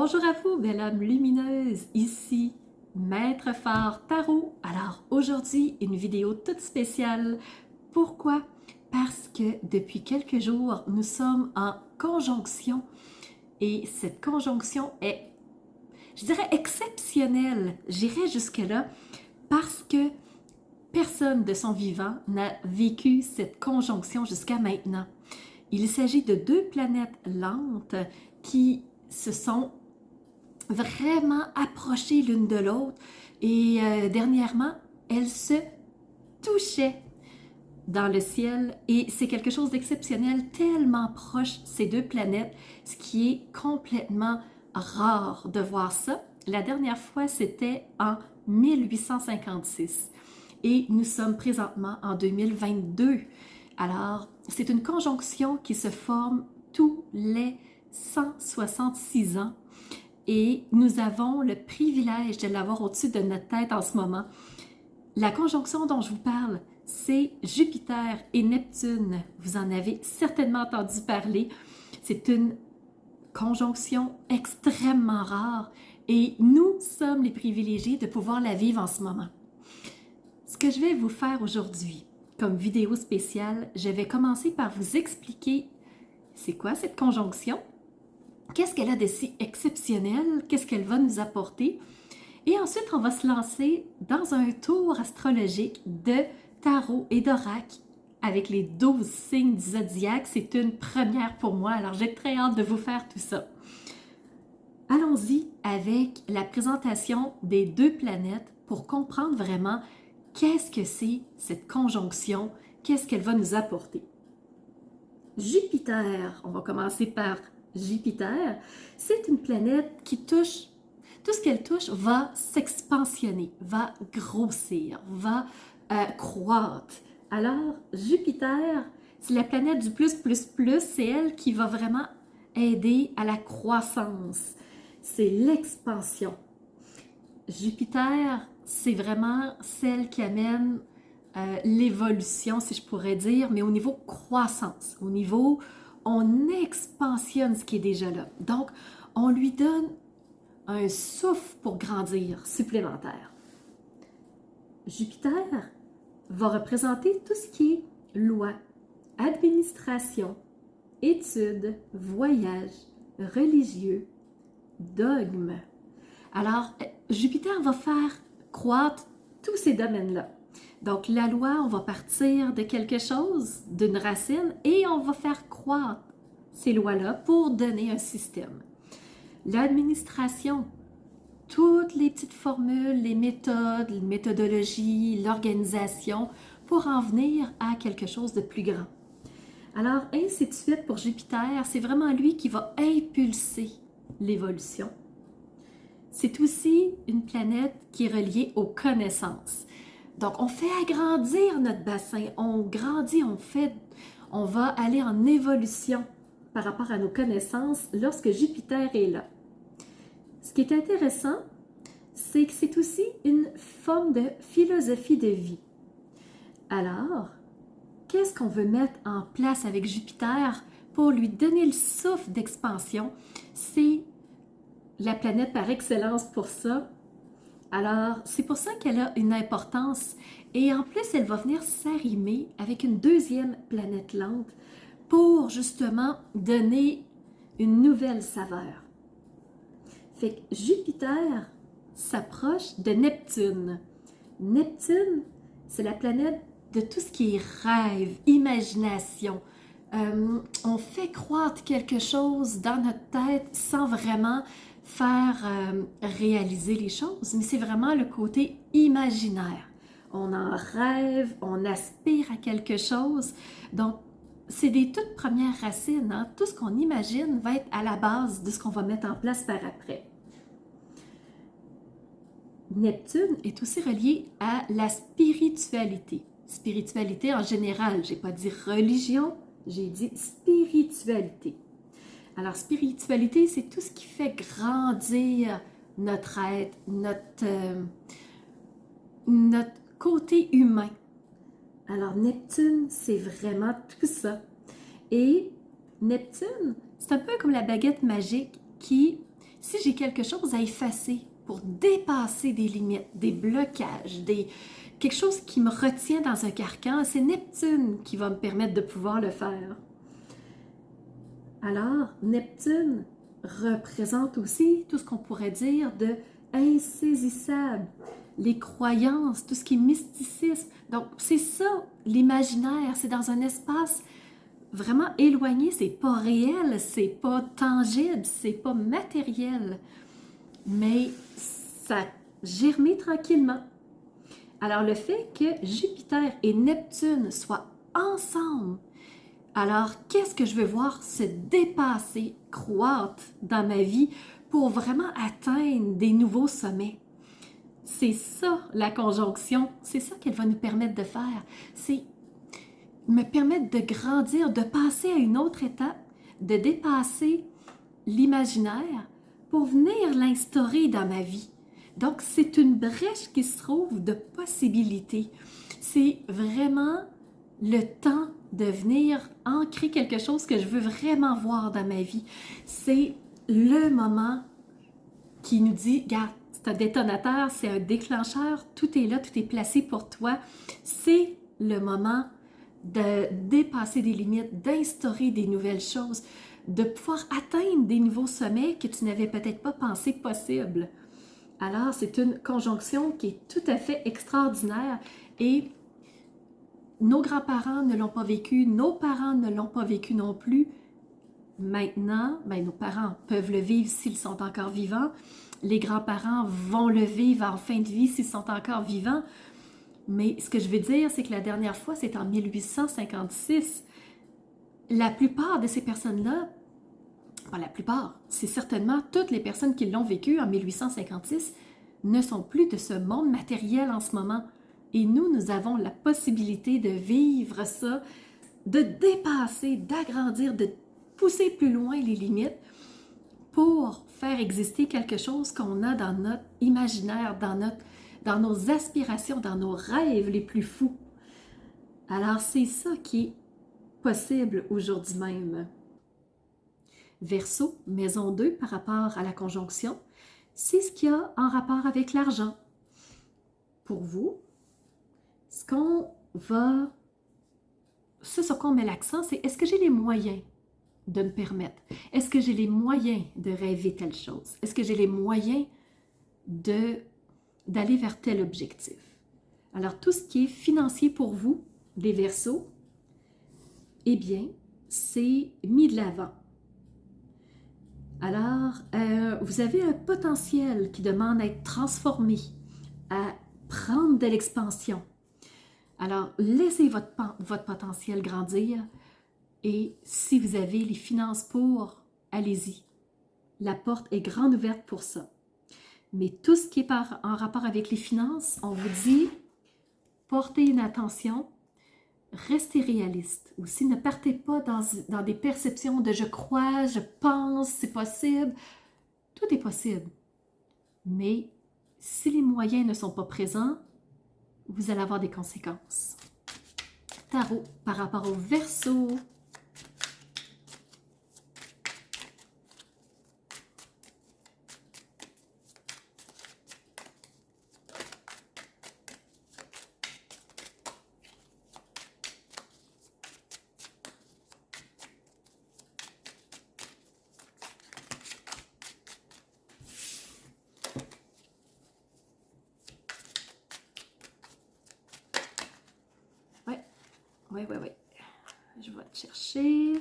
Bonjour à vous, belle âme lumineuse, ici Maître Phare Tarot. Alors aujourd'hui, une vidéo toute spéciale. Pourquoi? Parce que depuis quelques jours, nous sommes en conjonction et cette conjonction est, je dirais, exceptionnelle. J'irai jusque-là parce que personne de son vivant n'a vécu cette conjonction jusqu'à maintenant. Il s'agit de deux planètes lentes qui se sont vraiment approchées l'une de l'autre et dernièrement, elles se touchaient dans le ciel et c'est quelque chose d'exceptionnel, tellement proche ces deux planètes, ce qui est complètement rare de voir ça. La dernière fois, c'était en 1856 et nous sommes présentement en 2022. Alors, c'est une conjonction qui se forme tous les 166 ans et nous avons le privilège de l'avoir au-dessus de notre tête en ce moment. La conjonction dont je vous parle, c'est Jupiter et Neptune. Vous en avez certainement entendu parler. C'est une conjonction extrêmement rare et nous sommes les privilégiés de pouvoir la vivre en ce moment. Ce que je vais vous faire aujourd'hui comme vidéo spéciale, je vais commencer par vous expliquer c'est quoi cette conjonction, qu'est-ce qu'elle a de si exceptionnel, qu'est-ce qu'elle va nous apporter. Et ensuite, on va se lancer dans un tour astrologique de tarot et d'oracle avec les 12 signes du zodiaque. C'est une première pour moi, alors j'ai très hâte de vous faire tout ça. Allons-y avec la présentation des deux planètes pour comprendre vraiment qu'est-ce que c'est cette conjonction, qu'est-ce qu'elle va nous apporter. Jupiter, on va commencer par Jupiter, c'est une planète qui touche, tout ce qu'elle touche va s'expansionner, va grossir, va croître. Alors, Jupiter, c'est la planète du plus, c'est elle qui va vraiment aider à la croissance. C'est l'expansion. Jupiter, c'est vraiment celle qui amène l'évolution, si je pourrais dire, mais au niveau croissance, au niveau, on expansionne ce qui est déjà là. Donc, on lui donne un souffle pour grandir supplémentaire. Jupiter va représenter tout ce qui est loi, administration, études, voyage, religieux, dogme. Alors, Jupiter va faire croître tous ces domaines-là. Donc, la loi, on va partir de quelque chose, d'une racine, et on va faire croître ces lois-là pour donner un système. L'administration, toutes les petites formules, les méthodes, les méthodologies, l'organisation, pour en venir à quelque chose de plus grand. Alors, ainsi de suite pour Jupiter, c'est vraiment lui qui va impulser l'évolution. C'est aussi une planète qui est reliée aux connaissances. Donc, on fait agrandir notre bassin, on grandit, on va aller en évolution par rapport à nos connaissances lorsque Jupiter est là. Ce qui est intéressant, c'est que c'est aussi une forme de philosophie de vie. Alors, qu'est-ce qu'on veut mettre en place avec Jupiter pour lui donner le souffle d'expansion? C'est la planète par excellence pour ça. Alors, c'est pour ça qu'elle a une importance et en plus, elle va venir s'arrimer avec une deuxième planète lente pour justement donner une nouvelle saveur. Fait que Jupiter s'approche de Neptune. Neptune, c'est la planète de tout ce qui est rêve, imagination. On fait croître quelque chose dans notre tête sans vraiment faire réaliser les choses, mais c'est vraiment le côté imaginaire. On en rêve, on aspire à quelque chose. Donc, c'est des toutes premières racines. Hein? Tout ce qu'on imagine va être à la base de ce qu'on va mettre en place par après. Neptune est aussi relié à la spiritualité. Spiritualité en général, j'ai pas dit religion, j'ai dit spiritualité. Alors, spiritualité, c'est tout ce qui fait grandir notre être, notre côté humain. Alors, Neptune, c'est vraiment tout ça. Et Neptune, c'est un peu comme la baguette magique qui, si j'ai quelque chose à effacer pour dépasser des limites, des blocages, quelque chose qui me retient dans un carcan, c'est Neptune qui va me permettre de pouvoir le faire. Alors, Neptune représente aussi tout ce qu'on pourrait dire de insaisissable, les croyances, tout ce qui est mysticisme. Donc, c'est ça, l'imaginaire, c'est dans un espace vraiment éloigné, c'est pas réel, c'est pas tangible, c'est pas matériel, mais ça germe tranquillement. Alors, le fait que Jupiter et Neptune soient ensemble, alors qu'est-ce que je veux voir se dépasser, croître dans ma vie pour vraiment atteindre des nouveaux sommets? C'est ça la conjonction, c'est ça qu'elle va nous permettre de faire. C'est me permettre de grandir, de passer à une autre étape, de dépasser l'imaginaire pour venir l'instaurer dans ma vie. Donc, c'est une brèche qui se trouve de possibilités. C'est vraiment le temps de venir ancrer quelque chose que je veux vraiment voir dans ma vie. C'est le moment qui nous dit, regarde, c'est un détonateur, c'est un déclencheur, tout est là, tout est placé pour toi. C'est le moment de dépasser des limites, d'instaurer des nouvelles choses, de pouvoir atteindre des nouveaux sommets que tu n'avais peut-être pas pensé possible. Alors, c'est une conjonction qui est tout à fait extraordinaire et nos grands-parents ne l'ont pas vécu, nos parents ne l'ont pas vécu non plus. Maintenant, nos parents peuvent le vivre s'ils sont encore vivants. Les grands-parents vont le vivre en fin de vie s'ils sont encore vivants. Mais ce que je veux dire, c'est que la dernière fois, c'est en 1856. La plupart de ces personnes-là, pas la plupart, c'est certainement toutes les personnes qui l'ont vécu en 1856, ne sont plus de ce monde matériel en ce moment. Et nous avons la possibilité de vivre ça, de dépasser, d'agrandir, de pousser plus loin les limites pour faire exister quelque chose qu'on a dans notre imaginaire, dans nos aspirations, dans nos rêves les plus fous. Alors, c'est ça qui est possible aujourd'hui même. Verseau, maison 2 par rapport à la conjonction, c'est ce qu'il y a en rapport avec l'argent. Pour vous, ce sur quoi on met l'accent, c'est est-ce que j'ai les moyens de me permettre? Est-ce que j'ai les moyens de rêver telle chose? Est-ce que j'ai les moyens d'aller vers tel objectif? Alors, tout ce qui est financier pour vous, les Verseaux, eh bien, c'est mis de l'avant. Alors, vous avez un potentiel qui demande à être transformé, à prendre de l'expansion. Alors, laissez votre potentiel grandir et si vous avez les finances pour, allez-y. La porte est grande ouverte pour ça. Mais tout ce qui est en rapport avec les finances, on vous dit, portez une attention, restez réaliste. Aussi, ne partez pas dans des perceptions de je crois, je pense, c'est possible. Tout est possible. Mais si les moyens ne sont pas présents, vous allez avoir des conséquences. Tarot par rapport au Verseau. Oui. Je vais te chercher.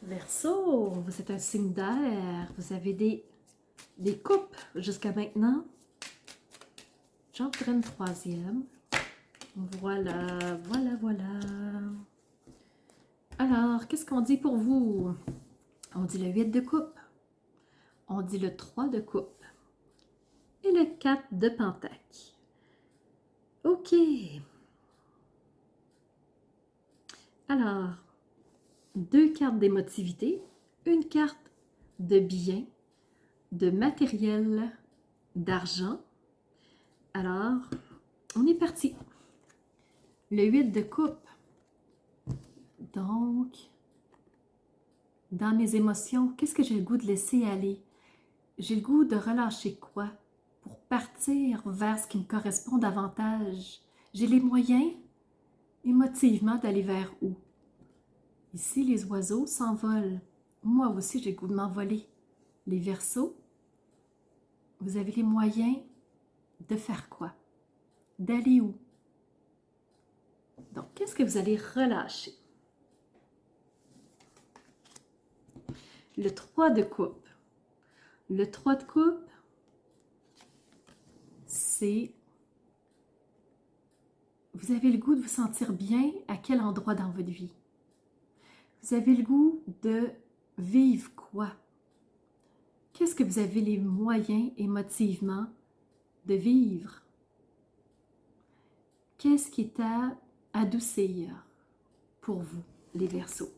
Verseau, vous êtes un signe d'air, vous avez des coupes jusqu'à maintenant. J'en ferai une troisième. Voilà, voilà, voilà. Alors, qu'est-ce qu'on dit pour vous? On dit le 8 de coupe, on dit le 3 de coupe et le 4 de pentacle. OK. Alors, 2 cartes d'émotivité, une carte de bien, de matériel, d'argent. Alors, on est parti. Le 8 de coupe. Donc, dans mes émotions, qu'est-ce que j'ai le goût de laisser aller? J'ai le goût de relâcher quoi pour partir vers ce qui me correspond davantage? J'ai les moyens, émotivement, d'aller vers où? Ici, les oiseaux s'envolent. Moi aussi, j'ai le goût de m'envoler. Les Verseaux, vous avez les moyens de faire quoi? D'aller où? Donc, qu'est-ce que vous allez relâcher? Le 3 de coupe. Le 3 de coupe, c'est... Vous avez le goût de vous sentir bien à quel endroit dans votre vie? Vous avez le goût de vivre quoi? Qu'est-ce que vous avez les moyens émotivement de vivre? Qu'est-ce qui est à adoucir pour vous, les Verseaux?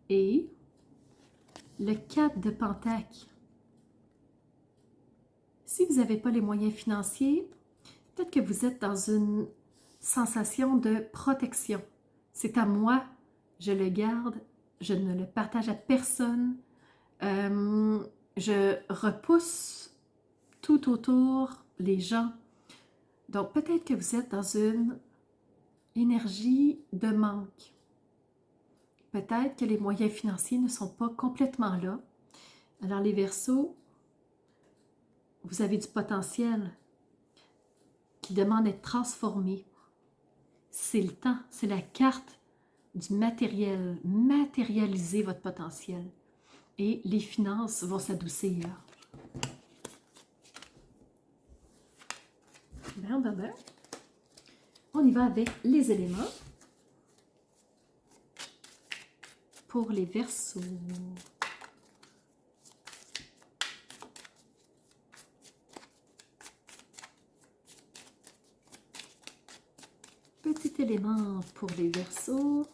Et le 4 de pentacle. Si vous n'avez pas les moyens financiers, peut-être que vous êtes dans une sensation de protection. C'est à moi, je le garde, je ne le partage à personne. Je repousse tout autour les gens. Donc peut-être que vous êtes dans une énergie de manque. Peut-être que les moyens financiers ne sont pas complètement là. Alors les Verseaux, vous avez du potentiel qui demande d'être transformé. C'est le temps, c'est la carte du matériel. Matérialiser votre potentiel. Et les finances vont s'adoucir. Ben. On y va avec les éléments. Pour les Verseaux. Petit élément pour les Verseaux.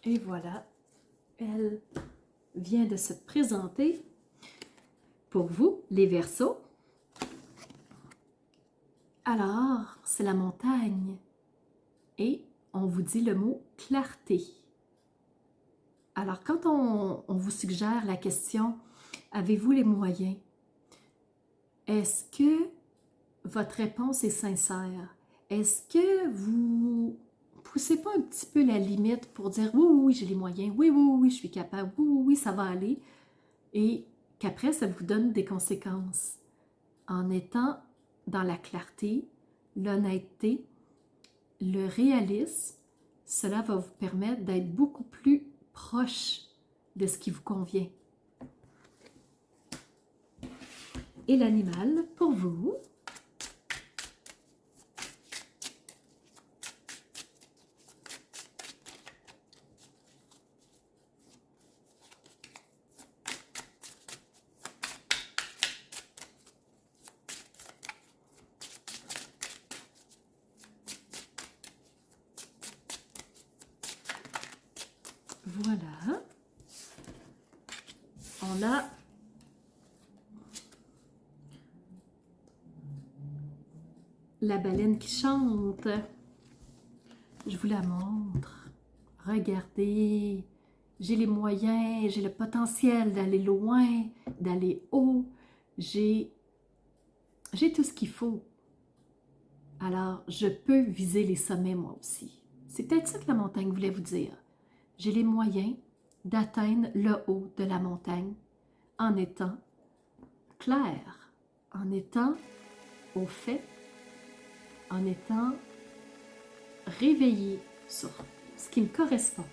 Et voilà, elle vient de se présenter pour vous, les Verseaux. Alors, c'est la montagne et on vous dit le mot clarté. Alors, quand on vous suggère la question « Avez-vous les moyens? » Est-ce que votre réponse est sincère? Est-ce que vous poussez pas un petit peu la limite pour dire « Oui, oui, oui, j'ai les moyens. Oui, oui, oui, je suis capable. Oui, oui, oui, ça va aller. » Et qu'après, ça vous donne des conséquences. En étant dans la clarté, l'honnêteté, le réalisme, cela va vous permettre d'être beaucoup plus proche de ce qui vous convient. Et l'animal, pour vous, On a la baleine qui chante. Je vous la montre. Regardez. J'ai les moyens, j'ai le potentiel d'aller loin, d'aller haut. J'ai tout ce qu'il faut. Alors, je peux viser les sommets moi aussi. C'est peut-être ça que la montagne voulait vous dire. J'ai les moyens d'atteindre le haut de la montagne en étant clair, en étant au fait, en étant réveillé sur ce qui me correspond.